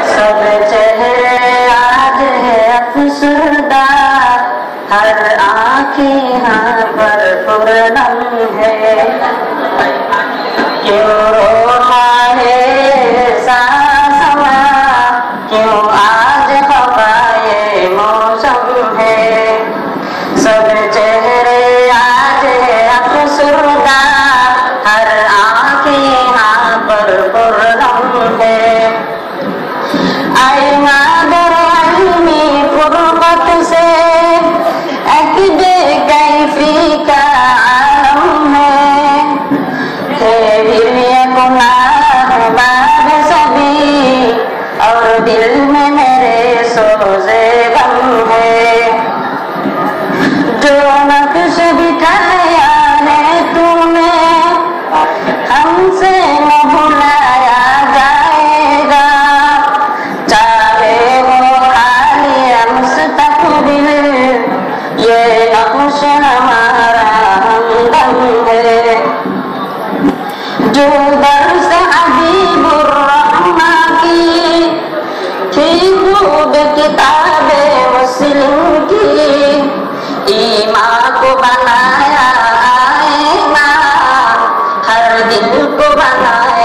سب چہرے آج ہے افسردہ، ہر آنکھ یہاں پر پرنم ہے، کیوں روتا ہے ساسما، کیوں آج خفائے موسم ہے، سب چہرے آج ہے افسردہ، ہر آنکھ یہاں پر پرنم ہے، آئے مادر علمی فرقت سے ایک بے کیفی کا عالم ہے دل یہ گناہ بار سبھی اور دل میں میرے سوزے غم ہے، جو نقش بٹھایا ہے تو نے ہم سے نہ بھلایا جائے گا، چاہے وہ حالیہ مستقبل یہ نقش ہمارا ہمدم ہے، جو درس حبیب الرحمن کی تھی خوب کتاب مسلم کی، ایمان کو بنایا آئینہ ہر دل کو بنایا